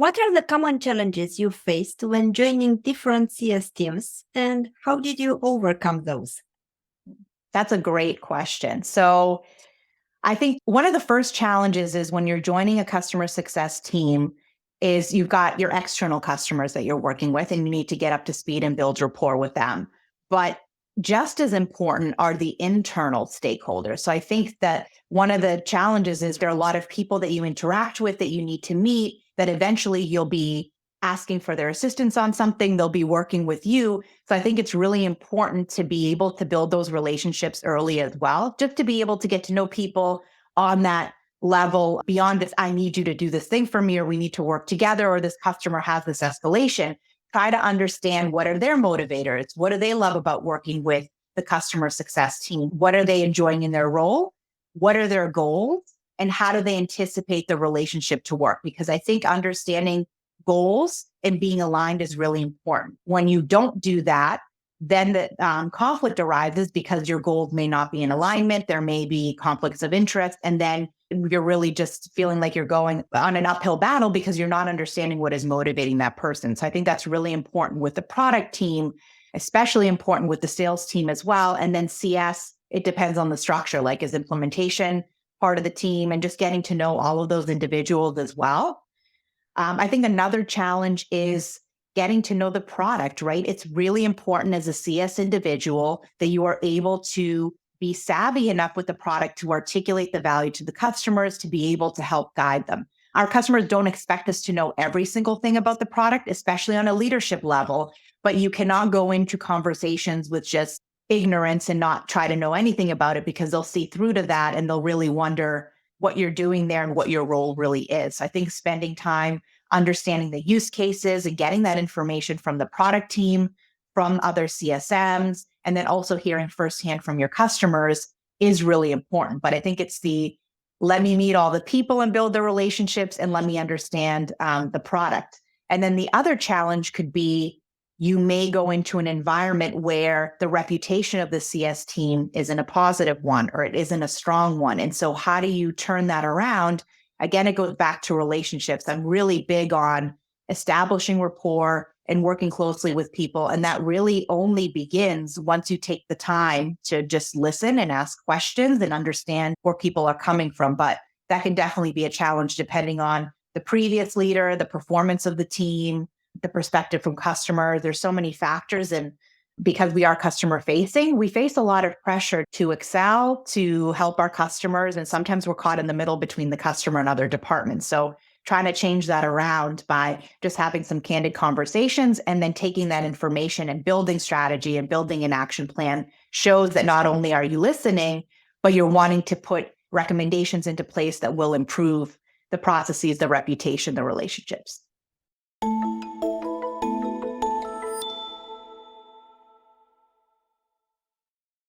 What are the common challenges you faced when joining different CS teams, and how did you overcome those? That's a great question. So I think one of the first challenges is when you're joining a customer success team is you've got your external customers that you're working with and you need to get up to speed and build rapport with them. But just as important are the internal stakeholders. So I think that one of the challenges is there are a lot of people that you interact with that you need to meet that eventually you'll be asking for their assistance on something, they'll be working with you. So I think it's really important to be able to build those relationships early as well, just to be able to get to know people on that level beyond this, I need you to do this thing for me, or we need to work together, or this customer has this escalation. Try to understand what are their motivators? What do they love about working with the customer success team? What are they enjoying in their role? What are their goals? And how do they anticipate the relationship to work? Because I think understanding goals and being aligned is really important. When you don't do that, then the conflict arises because your goals may not be in alignment. There may be conflicts of interest. And then you're really just feeling like you're going on an uphill battle because you're not understanding what is motivating that person. So I think that's really important with the product team, especially important with the sales team as well. And then CS, it depends on the structure, like is implementation part of the team and just getting to know all of those individuals as well. I think another challenge is getting to know the product, right? It's really important as a CS individual that you are able to be savvy enough with the product to articulate the value to the customers, to be able to help guide them. Our customers don't expect us to know every single thing about the product, especially on a leadership level, but you cannot go into conversations with just ignorance and not try to know anything about it because they'll see through to that and they'll really wonder what you're doing there and what your role really is. So I think spending time understanding the use cases and getting that information from the product team, from other CSMs, and then also hearing firsthand from your customers is really important. But I think it's the let me meet all the people and build the relationships and let me understand the product. And then the other challenge could be you may go into an environment where the reputation of the CS team isn't a positive one or it isn't a strong one. And so how do you turn that around? Again, it goes back to relationships. I'm really big on establishing rapport and working closely with people. And that really only begins once you take the time to just listen and ask questions and understand where people are coming from. But that can definitely be a challenge depending on the previous leader, the performance of the team, the perspective from customers. There's so many factors. And because we are customer facing, we face a lot of pressure to excel, to help our customers. And sometimes we're caught in the middle between the customer and other departments. So trying to change that around by just having some candid conversations and then taking that information and building strategy and building an action plan shows that not only are you listening, but you're wanting to put recommendations into place that will improve the processes, the reputation, the relationships.